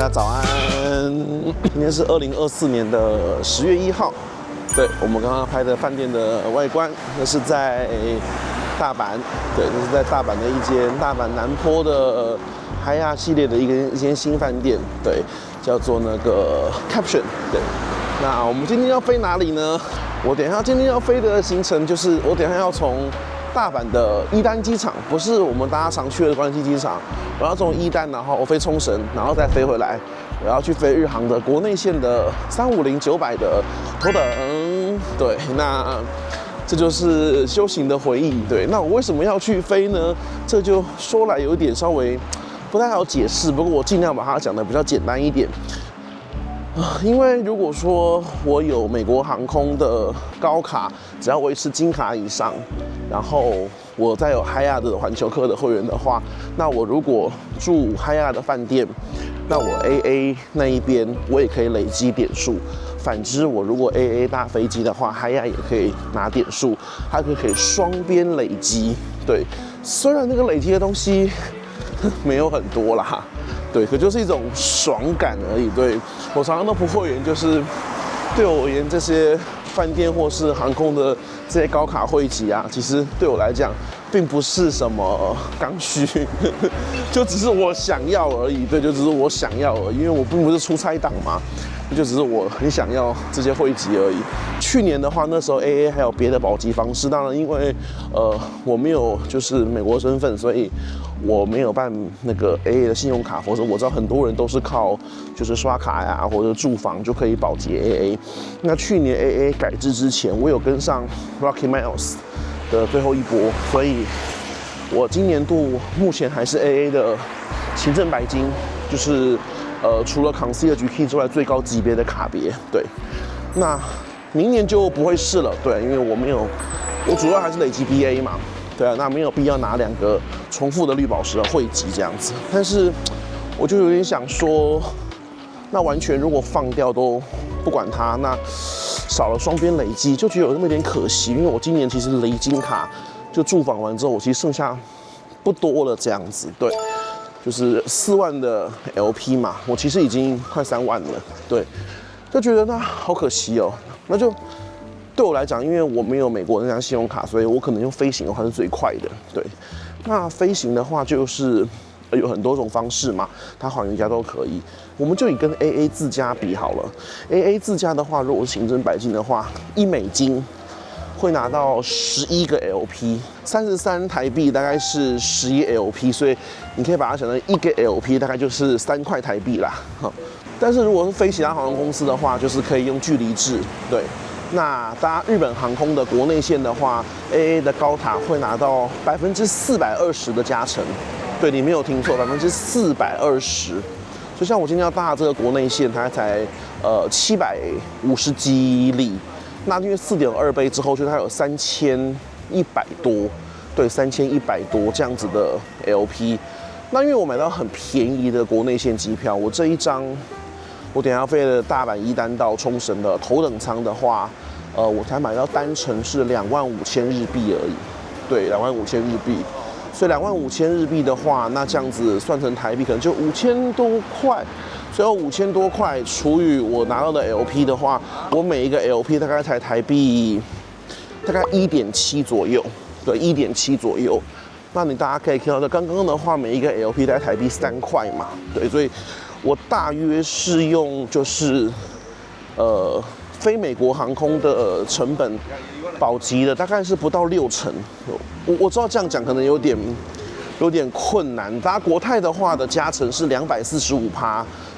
家早安。今天是2024年的10月1号。对，我们刚刚拍的饭店的外观，那是在大阪。对，这是在大阪的一间大阪南坡的海亚系列的一间新饭店。对，叫做那个 Caption。对，那我们今天要飞哪里呢？我等一下今天要飞的行程就是，我等一下要从大阪的伊丹机场，不是我们大家常去的关西机场，我要从伊丹，然后我飞冲绳，然后再飞回来，我要去飞日航的国内线的350-900的头等。对，那这就是修行的回忆。对，那我为什么要去飞呢？这就说来有点稍微不太好解释，不过我尽量把它讲得比较简单一点。因为如果说我有美国航空的高卡，只要维持金卡以上，然后我再有海亚的环球客的会员的话，那我如果住海亚的饭店，那我 AA 那一边我也可以累积点数。反之，我如果 AA 搭飞机的话，海亚也可以拿点数，它可以双边累积。对，虽然那个累积的东西没有很多啦。对，可就是一种爽感而已。对，我常常都不会员，就是对我而言，这些饭店或是航空的这些高卡会籍啊，其实对我来讲，并不是什么刚需，就只是我想要而已。对，就只是我想要而已，因为我并不是出差党嘛，就只是我很想要这些会籍而已。去年的话，那时候 AA 还有别的保级方式，当然因为我没有就是美国身份，所以我没有办那个 AA 的信用卡，否则我知道很多人都是靠就是刷卡呀或者住房就可以保级 AA。那去年 AA 改制之前，我有跟上 Rocky Miles 的最后一波，所以我今年度目前还是 AA 的行政白金，就是除了 Concierge Key 之外最高级别的卡别。对，那明年就不会是了。对，因为我主要还是累积 BA 嘛。对啊，那没有必要拿2个重复的绿宝石的会籍这样子。但是我就有点想说，那完全如果放掉都不管它，那少了双边累积，就觉得有那么一点可惜。因为我今年其实累金卡就住房完之后，我其实剩下不多了这样子。对，就是4万的 LP 嘛，我其实已经快3万了。对，就觉得那好可惜哦。那就对我来讲，因为我没有美国那张信用卡，所以我可能用飞行的话是最快的。对，那飞行的话就是有很多种方式嘛，它寰宇家都可以。我们就以跟 AA 自家比好了。AA 自家的话，如果是行政白金的话，$1会拿到11个 LP，33台币大概是11 LP， 所以你可以把它想成1个 LP 大概就是3块台币啦。但是如果是飞其他航空公司的话，就是可以用距离制。对。那搭日本航空的国内线的话 ，AA 的高塔会拿到420%的加成。对，你没有听错，420%。就像我今天要搭的这个国内线，它才750几里。那因为4.2倍之后，就它有3100多，对，3100多这样子的 LP。那因为我买到很便宜的国内线机票，我这一张。我等一下要飞的大阪伊丹到冲绳的头等舱的话，我才买到单程是25000日币而已。对，25000日币。所以25000日币的话，那这样子算成台币可能就5000多块。所以5000多块除以我拿到的 LP 的话，我每一个 LP 大概才台币大概1.7左右。对，1.7左右。那大家可以看到，刚刚的话，每一个 LP 大概台币3块嘛。对，所以我大约是用就是非美国航空的成本保级的，大概是不到60%。我知道这样讲可能有点困难。大家国泰的话的加成是245%，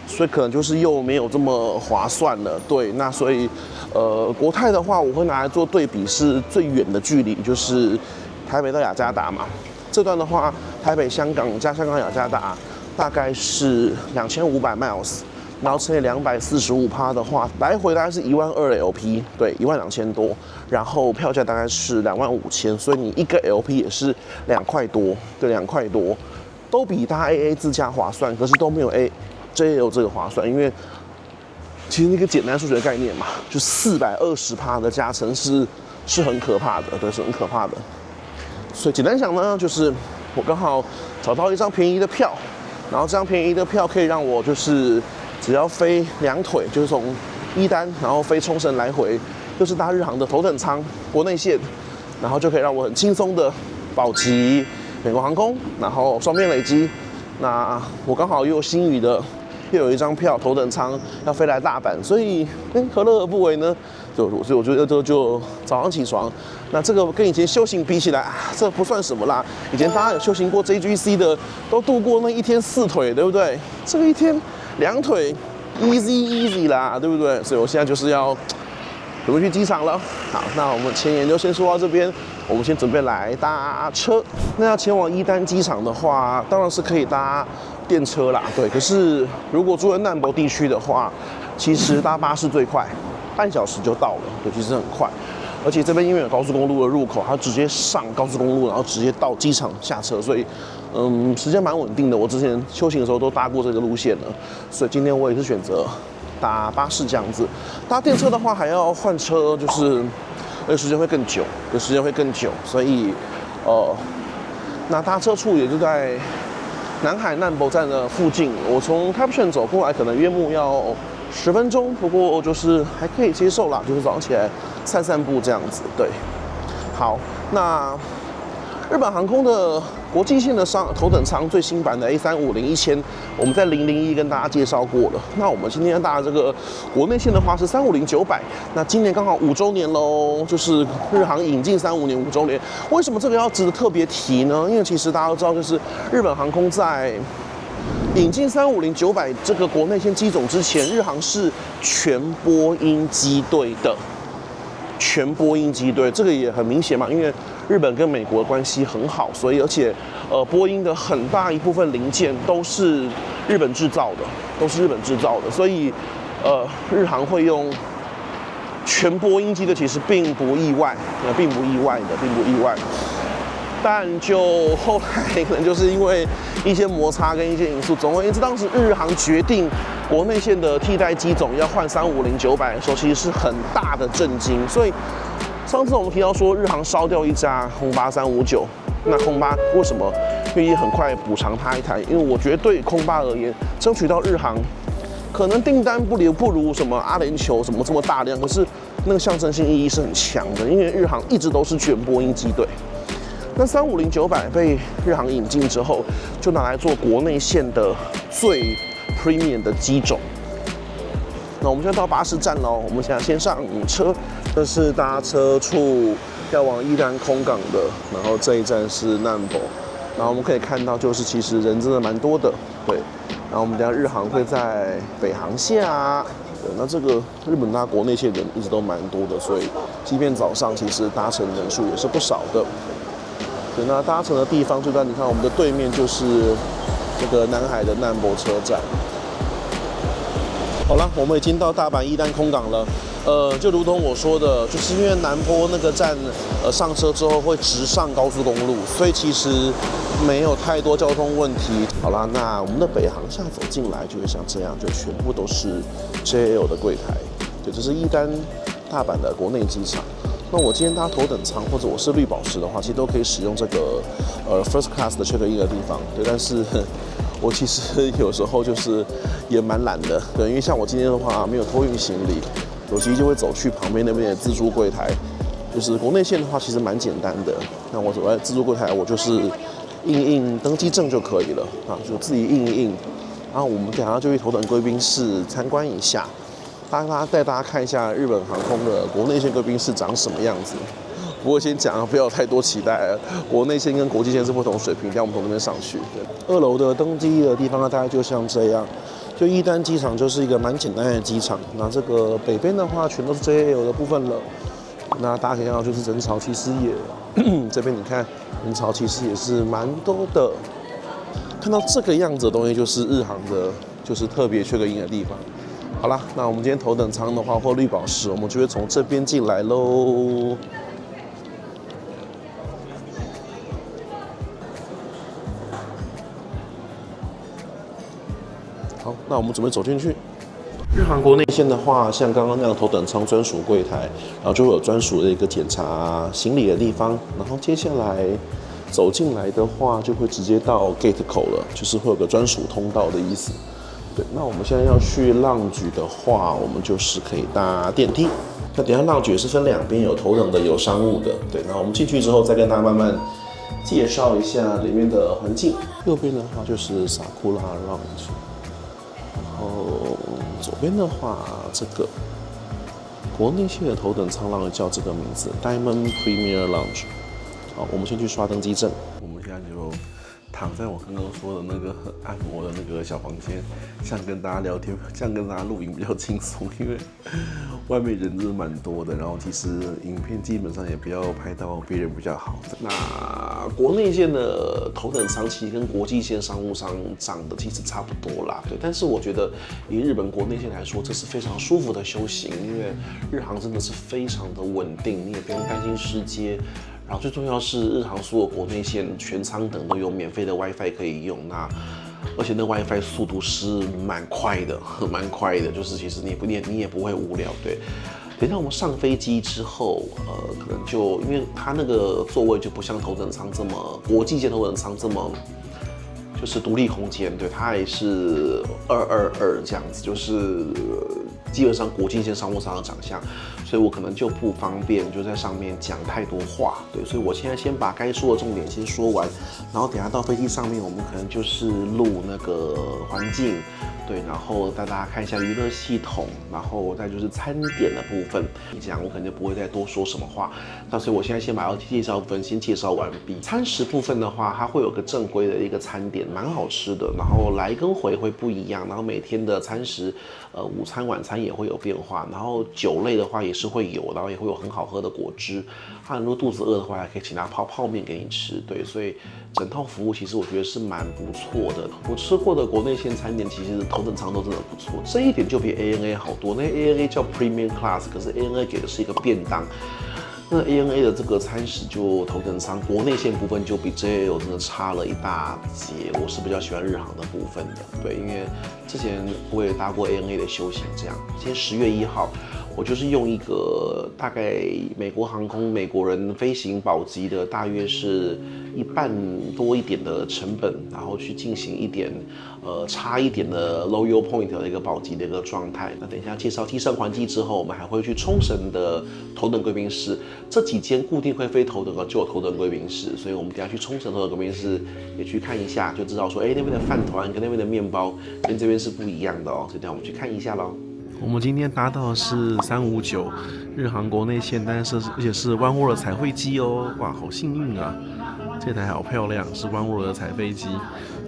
所以可能就是又没有这么划算了。对，那所以国泰的话，我会拿来做对比，是最远的距离就是台北到雅加达嘛。这段的话，台北香港加香港雅加达大概是2500 miles， 然后乘以245%的话，来回大概是12000 LP， 对，12000多，然后票价大概是25000，所以你1个 LP 也是2块多，对，2块多，都比搭 AA 自驾划算，可是都没有 JAL 这个划算，因为其实那个简单数学概念嘛，就420%的加成是很可怕的，对，是很可怕的。所以简单讲呢，就是我刚好找到一张便宜的票，然后这张便宜的票可以让我就是只要飞2腿，就是从伊丹然后飞冲绳来回，就是搭日航的头等舱国内线，然后就可以让我很轻松的保级美国航空，然后双边累积。那我刚好又有新宇的，又有一张票头等舱要飞来大阪，所以何乐而不为呢？所以我觉得就早上起床，那这个跟以前修行比起来啊，这不算什么啦。以前大家有修行过 JGC 的，都度过那1天4腿，对不对？这个1天2腿 easy 啦，对不对？所以我现在就是要准备去机场了。好，那我们前言就先说到这边，我们先准备来搭车。那要前往伊丹机场的话，当然是可以搭电车啦，对。可是如果住在难波地区的话，其实搭巴士最快，半小时就到了，对，其实很快。而且这边因为有高速公路的入口，它直接上高速公路，然后直接到机场下车，所以时间蛮稳定的。我之前修行的时候都搭过这个路线了，所以今天我也是选择搭巴士这样子。搭电车的话还要换车，就是时间会更久，所以那搭车处也就在南海难波站的附近。我从 Caption 走过来，可能约莫要10分钟，不过就是还可以接受啦，就是早上起来散散步这样子。对，好，那日本航空的国际线的头等舱最新版的 A350-1000，我们在001跟大家介绍过了。那我们今天搭的这个国内线的话是350-900，那今年刚好5周年喽，就是日航引进350年5周年。为什么这个要值得特别提呢？因为其实大家都知道，就是日本航空在引进350-900这个国内线机种之前，日航是全波音机队的。全波音机队，这个也很明显嘛，因为日本跟美国的关系很好，所以而且波音的很大一部分零件都是日本制造的，所以日航会用全波音机队其实并不意外，并不意外。但就后来可能就是因为一些摩擦跟一些因素，总而言之，当时日航决定国内线的替代机种要换350-900的时候，其实是很大的震惊。所以上次我们提到说日航烧掉一架空巴359，那空巴为什么愿意很快补偿它一台？因为我觉得对空巴而言，争取到日航可能订单不如什么阿联酋什么这么大量，可是那个象征性意义是很强的，因为日航一直都是全波音机队。那350-900被日航引进之后，就拿来做国内线的最 premium 的机种。那我们现在到巴士站喽，我们现在先上车，这是搭车处要往伊丹空港的，然后这一站是难波，然后我们可以看到，就是其实人真的蛮多的，对。然后我们等下日航会在北航下，对，那这个日本搭国内线人一直都蛮多的，所以即便早上其实搭乘人数也是不少的。对，那搭乘的地方就在你看我们的对面，就是这个南海的难波车站。好了，我们已经到大阪伊丹空港了。就如同我说的，就是因为南波那个站，上车之后会直上高速公路，所以其实没有太多交通问题。好啦，那我们的北航下走进来就会像这样，就全部都是 JAL 的柜台。对，这是伊丹大阪的国内机场。那我今天搭头等舱或者我是绿宝石的话，其实都可以使用这个first class 的 check in 的地方。对，但是我其实有时候就是也蛮懒的，对，因为像我今天的话没有托运行李，我其实就会走去旁边那边的自助柜台。就是国内线的话其实蛮简单的，那我走在自助柜台，我就是印登机证就可以了啊，就自己印一印。然后我们等下就去头等贵宾室参观一下。带大家看一下日本航空的国内线贵宾室长什么样子。不过先讲，不要有太多期待了。国内线跟国际线是不同水平，等下我们从那边上去。2楼的登机的地方呢，大概就像这样。就伊丹机场就是一个蛮简单的机场。那这个北边的话，全都是 JAL 的部分了。那大家可以看到，就是人潮其实也这边你看人潮其实也是蛮多的。看到这个样子的东西，就是日航的，就是特别check in的地方。好啦，那我们今天头等舱的话，或绿宝石，我们就会从这边进来喽。好，那我们准备走进去。日航国内线的话，像刚刚那样头等舱专属柜台，然后就会有专属的一个检查行李的地方。然后接下来走进来的话就会直接到 gate 口了，就是会有个专属通道的意思。对，那我们现在要去lounge的话，我们就是可以搭电梯。那等一下lounge也是分两边，有头等的，有商务的。对，那我们进去之后再跟大家慢慢介绍一下里面的环境。右边的话就是Sakura Lounge，然后左边的话这个国内线的头等舱 lounge 叫这个名字 Diamond Premier Lounge。好，我们先去刷登机证。我们现在就躺在我刚刚说的那个按摩的那个小房间，这样跟大家聊天，这样跟大家录影比较轻松，因为外面人真的蛮多的。然后其实影片基本上也不要拍到别人比较好。那国内线的头等舱其实跟国际线商务舱长得其实差不多啦，对。但是我觉得以日本国内线来说，这是非常舒服的修行，因为日航真的是非常的稳定，你也不用担心失接。然后最重要是日航所有国内线全舱等都有免费的 WiFi 可以用，而且那 WiFi 速度是蛮快的，就是其实你也不会无聊，对。等到我们上飞机之后，可能就因为它那个座位就不像头等舱这么国际线头等舱这么就是独立空间，对，它也是222这样子，就是基本上国际线商务舱的长相，所以我可能就不方便就在上面讲太多话，对，所以我现在先把该说的重点先说完，然后等下到飞机上面，我们可能就是录那个环境，对，然后带大家看一下娱乐系统，然后再就是餐点的部分，这样我可能就不会再多说什么话。那所以我现在先把要介绍部分先介绍完毕。餐食部分的话，它会有个正规的一个餐点，蛮好吃的，然后来跟回会不一样，然后每天的餐食，午餐晚餐也会有变化，然后酒类的话也是会有，然后也会有很好喝的果汁。如果肚子饿的话，还可以请他泡面给你吃，对，所以整套服务其实我觉得是蛮不错的。我吃过的国内线餐点，其实头等舱都真的不错，这一点就比 ANA 好多。那 ANA 叫 Premium Class， 可是 ANA 给的是一个便当。那 ANA 的这个餐食就头等舱国内线部分就比 JAL 真的差了一大截。我是比较喜欢日航的部分的，对，因为之前我也搭过 ANA 的休闲，这样。今天10月1号。我就是用一个大概美国航空美国人飞行保级的，大约是1半多一点的成本，然后去进行一点差一点的 loyal point 的一个保级的一个状态。那等一下介绍机上环境之后，我们还会去冲绳的头等贵宾室，这几间固定会飞头等的就有头等贵宾室，所以我们等一下去冲绳头等贵宾室也去看一下，就知道说，那边的饭团跟那边的面包跟这边是不一样的哦，所以等一下我们去看一下咯。我们今天搭到的是359日航国内线，而且是 One World 的彩绘机哦，哇，好幸运啊！这台好漂亮，是 One World 的彩绘机。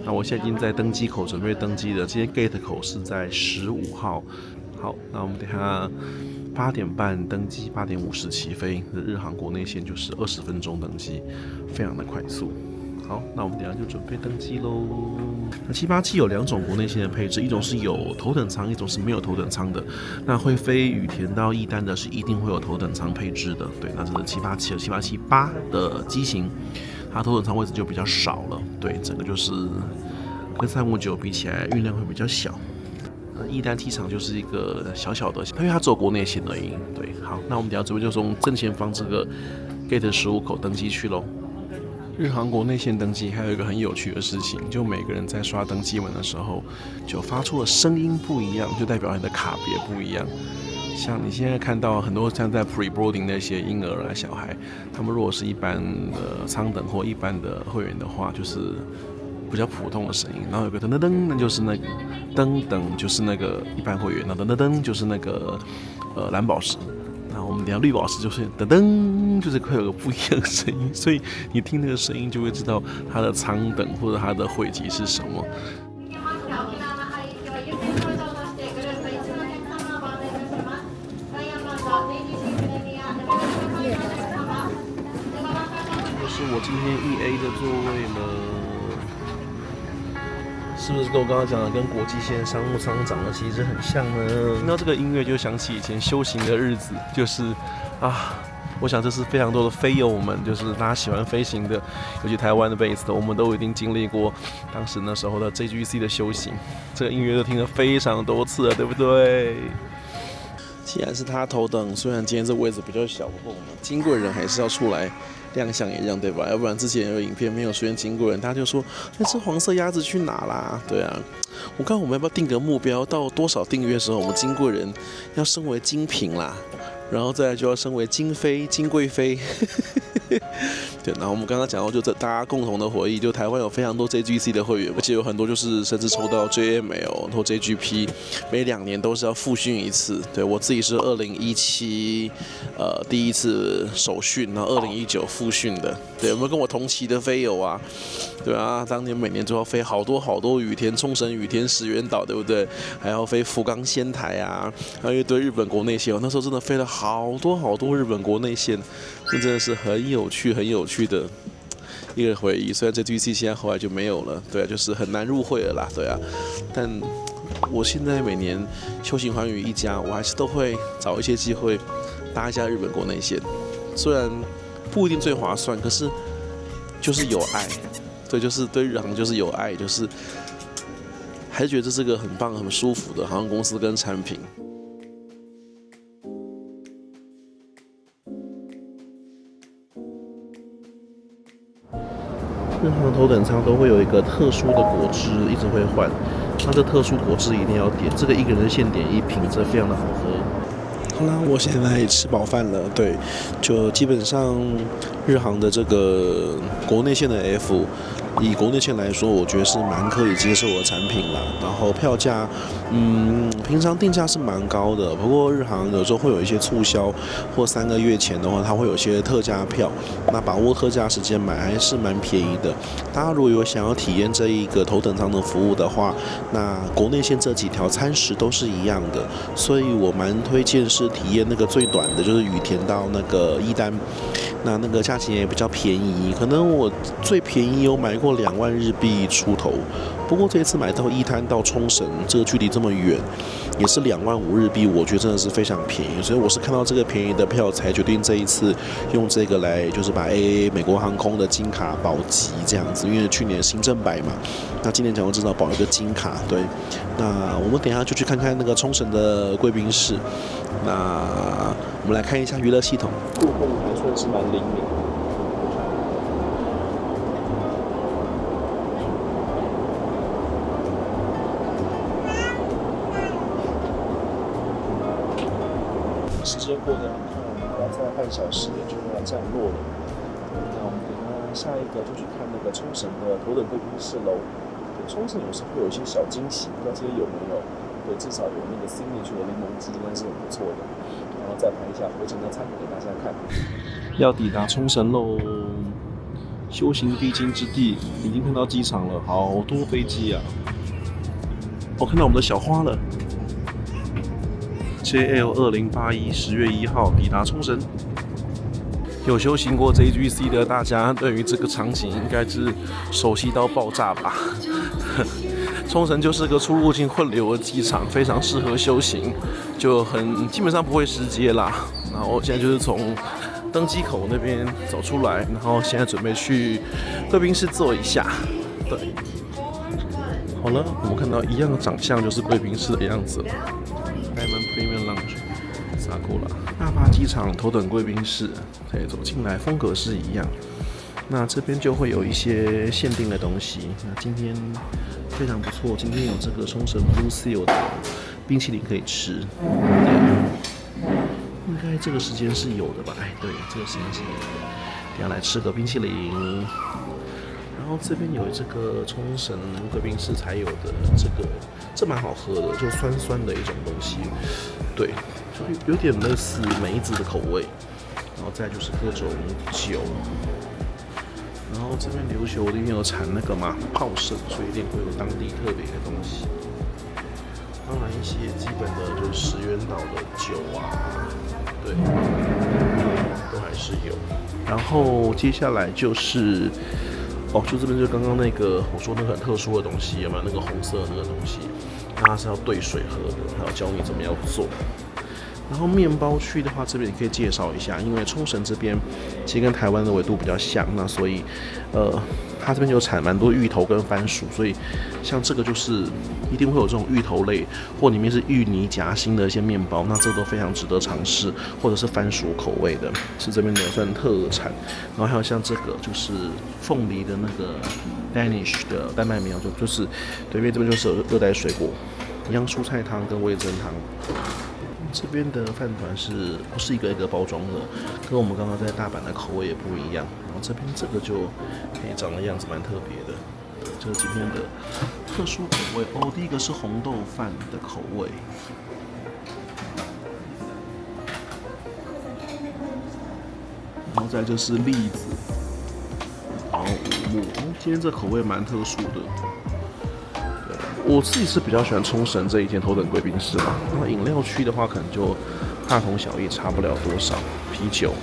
那我现在已经在登机口准备登机了，今天 gate 口是在15号。好，那我们等一下8点半登机，8点50起飞。日航国内线就是20分钟登机，非常的快速。好，那我们等一下就准备登机喽。那787有2种国内线的配置，一种是有头等舱，一种是没有头等舱的。那会飞羽田到义丹的是一定会有头等舱配置的，对，那这是787有787-8的机型，它头等舱位置就比较少了，对，整个就是跟359比起来运量会比较小。义丹机场就是一个小小的，因为它只有国内线而已，对。好，那我们等一下准备就从正前方这个 gate 15口登机去喽。日航国内线登机还有一个很有趣的事情，就每个人在刷登机门的时候，就发出的声音不一样，就代表你的卡别不一样。像你现在看到很多像在 pre-boarding 那些婴儿啊、小孩，他们如果是一般的舱等或一般的会员的话，就是比较普通的声音。然后有个噔噔噔，那就是那个噔噔，就是那个一般会员；那噔噔噔，就是那个蓝宝石。那我们等一下绿宝石就是噔噔，就是会有个不一样的声音，所以你听那个声音就会知道它的舱等或者它的会籍是什么。这是我今天1A 的座位了。是不是跟我刚刚讲的跟国际线商务舱长得其实很像呢？听到这个音乐就想起以前修行的日子，就是我想这是非常多的飞友们，就是大家喜欢飞行的，尤其台湾的 base 的，我们都已经经历过当时那时候的 JGC 的修行，这个音乐都听了非常多次了，对不对？既然是他头等，虽然今天这位置比较小，不过我们金贵人还是要出来亮相一样，对吧？要不然之前有影片没有出现金贵人，他就说那只黄色鸭子去哪啦？对啊，我看我们要不要定个目标，到多少订阅的时候，我们金贵人要升为金品啦，然后再来就要升为金妃、金贵妃。对，然后我们刚刚讲到，就大家共同的回忆，就台湾有非常多 JGC 的会员，而且有很多就是甚至抽到 JML 或 JGP， 每2年都是要复训一次。对我自己是2017第一次首训，然后2019复训的。对，有没有跟我同期的飞友啊？对啊，当年每年都要飞好多羽田、冲绳羽田、石垣岛，对不对？还要飞福冈仙台啊，还有一堆日本国内线。我那时候真的飞了好多日本国内线，这真的是很有趣的一个回忆。虽然这 GC 现在后来就没有了，对啊，就是很难入会了啦，对啊。但我现在每年休闲寰宇一家，我还是都会找一些机会搭一下日本国内线，虽然不一定最划算，可是就是有爱。对，就是对日航就是有爱，就是还是觉得这是个很棒、很舒服的航空公司跟产品。日航头等舱都会有一个特殊的果汁，一直会换。那这特殊果汁一定要点，这个一个人限点1瓶，这非常的好喝。好啦，我现在吃饱饭了，对，就基本上日航的这个国内线的 F， 以国内线来说，我觉得是蛮可以接受的产品啦。然后票价，平常定价是蛮高的，不过日航有时候会有一些促销，或3个月前的话，它会有一些特价票，那把握特价时间买还是蛮便宜的。大家如果有想要体验这一个头等舱的服务的话，那国内线这几条餐食都是一样的，所以我蛮推荐是体验那个最短的，就是羽田到那个伊丹，那个价钱也比较便宜，可能我最便宜有买过2万日币出头，不过这一次买到伊丹到冲绳，这个距离这么远，也是2万5日币，我觉得真的是非常便宜，所以我是看到这个便宜的票才决定这一次用这个来，就是把 AAA 美国航空的金卡保级这样子，因为去年新正百嘛，那今年讲我至少保一个金卡，对，那我们等一下就去看看那个冲绳的贵宾室，那我们来看一下娱乐系统，顾控还算是蛮灵敏。时间过得很快，我们还要再半小时就要降落了。那我们等下一个就去看那个冲绳的头等贵宾室喽。冲绳有时候会有一些小惊喜，不知道这些有没有？对，至少有那个 signature 的柠檬汁，应该是很不错的。然后再拍一下回程的餐给大家看。要抵达冲绳喽，修行必经之地，已经看到机场了，好多飞机啊！我看到我们的小花了。JL2081 10月1号抵达冲绳。有修行过 JGC 的大家，对于这个场景应该是熟悉到爆炸吧？冲绳就是个出入境混流的机场，非常适合修行，就基本上不会失接啦。然后现在就是从登机口那边走出来，然后现在准备去贵宾室坐一下。对，好了，我们看到一样的长相，就是贵宾室的样子了。Diamond Premium Lounge， Sakura。大巴机场头等贵宾室，可以走进来，风格是一样。那这边就会有一些限定的东西。那今天非常不错，今天有这个冲绳 Blue Seal 的冰淇淋可以吃。应该这个时间是有的吧？哎，对，这个时间是有的。等下来吃个冰淇淋。然后这边有这个冲绳贵宾室才有的这蛮好喝的，就酸酸的一种东西，对，就有点类似梅子的口味。然后再就是各种酒，然后这边琉球里面有产那个嘛泡盛，所以一定会有当地特别的东西。当然一些基本的就是石垣岛的酒啊，对，都还是有。然后接下来就是就这边就刚刚那个我说那个很特殊的东西，有没有那个红色的那个东西？那它是要兑水喝的，还要教你怎么样做。然后面包区的话，这边也可以介绍一下，因为冲绳这边其实跟台湾的纬度比较像，那所以它这边有产蛮多芋头跟番薯，所以像这个就是一定会有这种芋头类，或里面是芋泥夹心的一些面包，那这个都非常值得尝试，或者是番薯口味的，是这边的算特产。然后还有像这个就是凤梨的那个 Danish 的丹麦苗，就是对面这边就是热带水果，一样蔬菜汤跟味噌汤。这边的饭团不是一个一个包装的，跟我们刚刚在大阪的口味也不一样。然后这边这个就长的样子蛮特别的，这是今天的特殊口味哦。第一个是红豆饭的口味，然后再就是栗子，然后五木。今天这口味蛮特殊的。我自己是比较喜欢冲绳这一间头等贵宾室嘛。那饮料区的话，可能就大同小异，差不了多少。啤酒，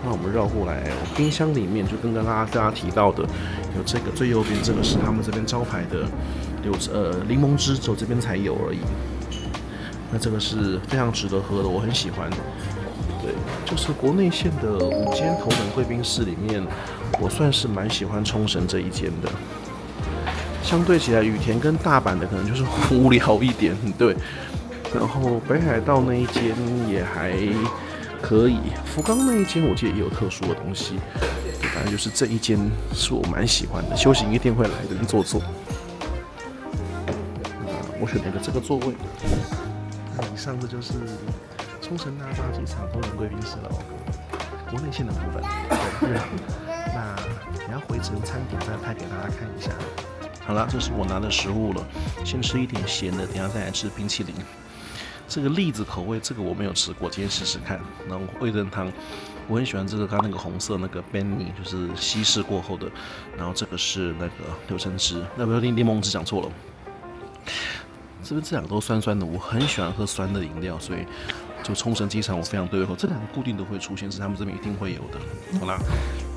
那我们绕过来，冰箱里面就跟刚刚大家提到的，有这个最右边这个是他们这边招牌的柠檬汁，只有这边才有而已。那这个是非常值得喝的，我很喜欢。对，就是国内线的5间头等贵宾室里面，我算是蛮喜欢冲绳这一间的。相对起来，羽田跟大阪的可能就是无聊一点，对。然后北海道那一间也还可以，福冈那一间我记得也有特殊的东西。反正就是这一间是我蛮喜欢的，休息一定会来这边坐坐。我选了一个这个座位。那以上这就是冲绳大巴机场头等贵宾室了，国内线的部分。对，那等下回程餐点再拍给大家看一下。好了，这是我拿的食物了，先吃一点咸的，等下再来吃冰淇淋。这个栗子口味，这个我没有吃过，今天试试看。然后味噌汤，我很喜欢这个，刚那个红色那个 Benny， 就是稀释过后的。然后这个是那个柳橙汁，那不是柠檬汁讲错了。这边这两个都酸酸的，我很喜欢喝酸的饮料，所以就冲绳机场我非常对口，这两个固定都会出现，是他们这边一定会有的。好啦，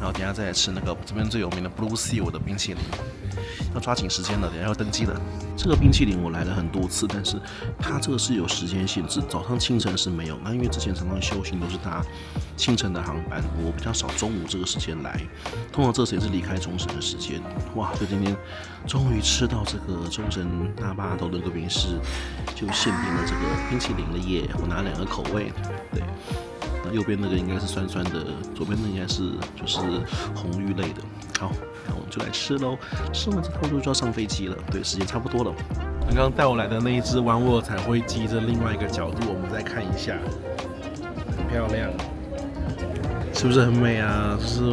然后等下再来吃那个这边最有名的 Blue Seal 的冰淇淋。要抓紧时间了，等下要登机了。这个冰淇淋我来了很多次，但是它这个是有时间限制，早上清晨是没有。那因为之前常常休息都是搭清晨的航班，我比较少中午这个时间来，通常这个时间是离开冲绳的时间。哇，就今天终于吃到这个冲绳大巴头的贵宾室就限定了这个冰淇淋了耶！我拿2个口味，对。那右边那个应该是酸酸的，左边那应该是就是红玉类的。好，那我们就来吃喽。吃完这差不多就要上飞机了，对，时间差不多了。刚刚带我来的那一只湾沃彩绘机，这另外一个角度我们再看一下，很漂亮，是不是很美啊？就是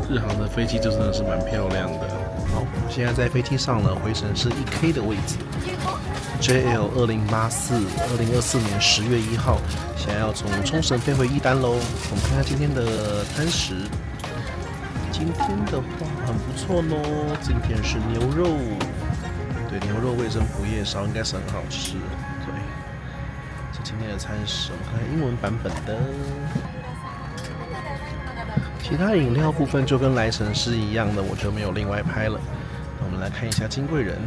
日航的飞机就真的是蛮漂亮的。好，我现在在飞机上了，回程是1K 的位置。JL 2084，2024年10月1号，现在要从冲绳飞回伊丹喽。我们看看今天的餐食，今天的话很不错咯。今天是牛肉，对，牛肉味噌蒲叶烧应该是很好吃。对，这今天的餐食，我们看看英文版本的。其他饮料部分就跟来程是一样的，我就没有另外拍了。那我们来看一下金贵人。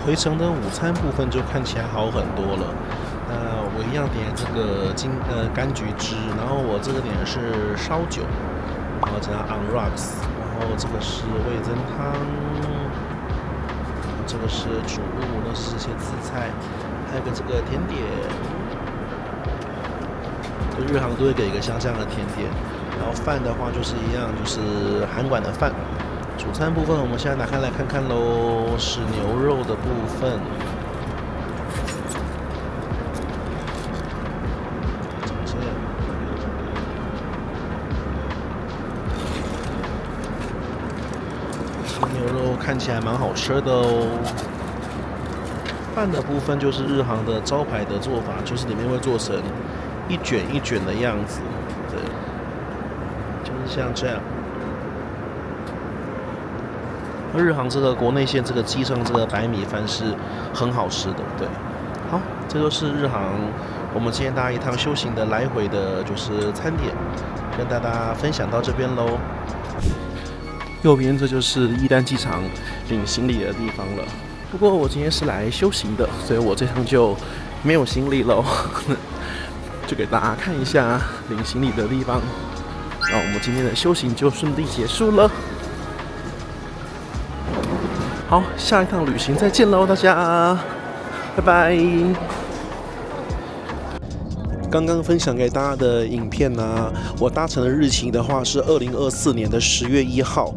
回程的午餐部分就看起来好很多了。那我一样点这个柑橘汁，然后我这个点是烧酒，然后加 on rocks， 然后这个是味噌汤，这个是主物，那是些紫菜，还有个这个甜点。就日航都会给一个像这样的甜点，然后饭的话就是一样，就是韩馆的饭。主餐部分我们现在打开来看看喽，是牛肉的部分。牛肉看起来蛮好吃的哦。饭的部分就是日航的招牌的做法，就是里面会做成一卷一卷的样子，对，就是像这样。日航这个国内线这个机上这个白米饭是很好吃的，对。好，这就是日航我们今天搭一趟修行的来回的，就是餐点，跟大家分享到这边喽。右边这就是伊丹机场领行李的地方了。不过我今天是来修行的，所以我这趟就没有行李了，就给大家看一下领行李的地方。然后我们今天的修行就顺利结束了。好，下一趟旅行再见喽，大家，拜拜。刚刚分享给大家的影片呢，我搭乘的日期的话是2024年的10月1号。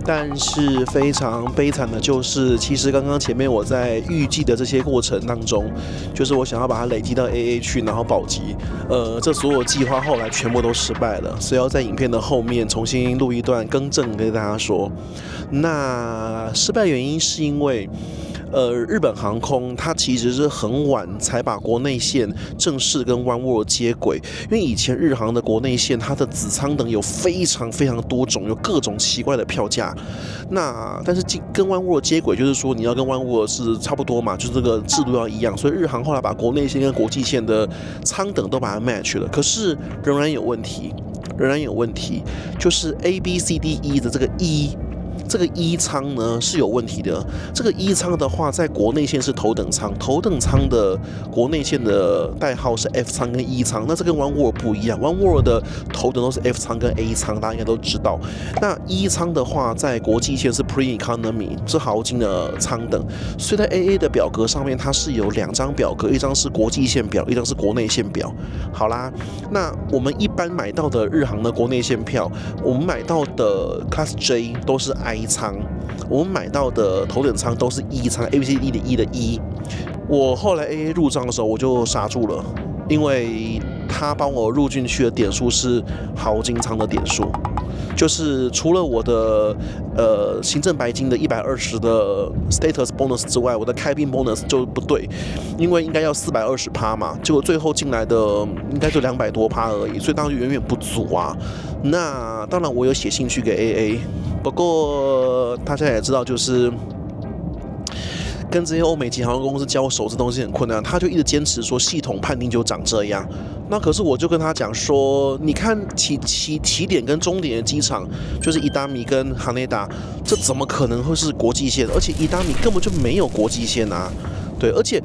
但是非常悲惨的就是，其实刚刚前面我在预计的这些过程当中，就是我想要把它累积到 AA 去，然后保级，这所有计划后来全部都失败了，所以要在影片的后面重新录一段更正跟大家说。那失败原因是因为日本航空它其实是很晚才把国内线正式跟 oneworld 接轨，因为以前日航的国内线它的子舱等有非常非常多种，有各种奇怪的票价。那但是跟 oneworld 接轨，就是说你要跟 oneworld 是差不多嘛，就是这个制度要一样，所以日航后来把国内线跟国际线的舱等都把它 match 了，可是仍然有问题，就是 A、B、C、D、E 的这个 E。这个E 舱呢是有问题的。这个E 舱的话，在国内线是头等舱，头等舱的国内线的代号是 F 舱跟 E 舱，那这跟 oneworld 不一样。oneworld 的头等都是 F 舱跟 A 舱，大家应该都知道。那 E 舱的话，在国际线是 Pre Economy， 是豪金的舱等，所以在 AA 的表格上面，它是有2张表格，一张是国际线表，一张是国内线表。好啦，那我们一般买到的日航的国内线票，我们买到的 Class J 都是 I 舱，我们买到的头等舱都是 E 舱 ，ABCD 的 E 的 E。我后来 AA 入账的时候，我就傻住了，因为他帮我入进去的点数是豪金舱的点数，就是除了我的行政白金的120的 status bonus 之外，我的开宾 bonus 就不对，因为应该要420%嘛，结果最后进来的应该就200多%而已，所以当然远远不足啊。那当然我有写信去给 AA， 不过大家也知道，就是跟这些欧美级航空公司交手这东西很困难，他就一直坚持说系统判定就长这样。那可是我就跟他讲说，你看起点跟终点的机场就是伊达米跟哈内达，这怎么可能会是国际线？而且伊达米根本就没有国际线啊，对，而且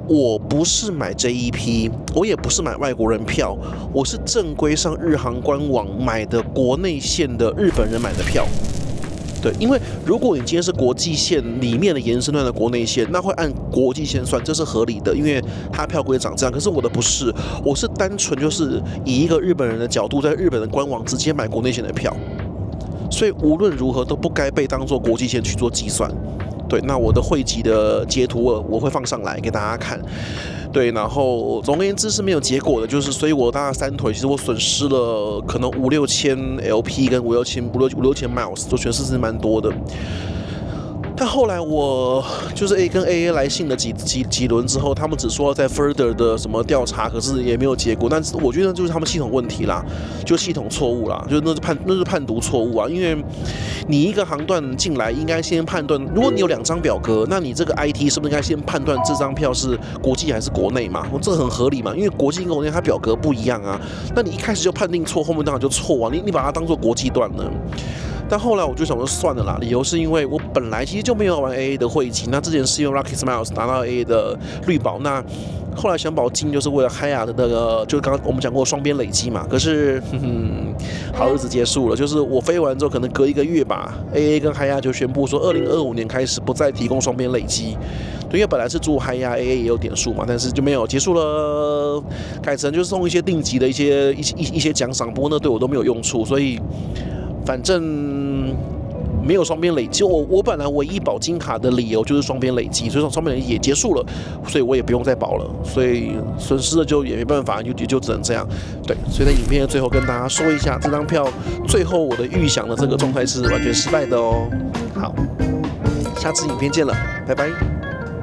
我不是买 JEP， 我也不是买外国人票，我是正规上日航官网买的国内线的日本人买的票。对，因为如果你今天是国际线里面的延伸段的国内线，那会按国际线算，这是合理的，因为它票规长这样。可是我的不是，我是单纯就是以一个日本人的角度，在日本的官网直接买国内线的票，所以无论如何都不该被当作国际线去做计算。对，那我的汇集的截图我会放上来给大家看。对，然后总而言之是没有结果的，就是所以我大概3腿，其实我损失了可能5-6千 LP 跟5-6千 miles， 就损失是蛮多的。但后来我就是跟 AA 来信了几轮之后，他们只说要在 further 的什么调查，可是也没有结果。但是我觉得就是他们系统问题啦，就系统错误啦，就那是判读错误啊。因为你一个航段进来，应该先判断，如果你有2张表格，那你这个 IT 是不是应该先判断这张票是国际还是国内嘛？这很合理嘛，因为国际跟国内它表格不一样啊。那你一开始就判定错，后面当然就错啊。你把它当做国际段了。但后来我就想说算了啦，理由是因为我本来其实就没有玩 AA 的汇集，那之前是用 Lucky Smiles 拿到 AA 的绿宝，那后来想保金就是为了海雅的那个，就是刚刚我们讲过双边累积嘛。可是好日子结束了，就是我飞完之后可能隔1个月吧 ，AA 跟海雅就宣布说2025年开始不再提供双边累积。对，因为本来是住海雅 AA 也有点数嘛，但是就没有结束了，改成就是送一些定级的一些奖赏，不过那对我都没有用处，所以反正没有双边累积。我本来唯一保金卡的理由就是双边累积，所以双边累积也结束了，所以我也不用再保了，所以损失了就也没办法，就只能这样。对，所以在影片的最后跟大家说一下，这张票最后我的预想的这个状态是完全失败的哦。好，下次影片见了，拜拜。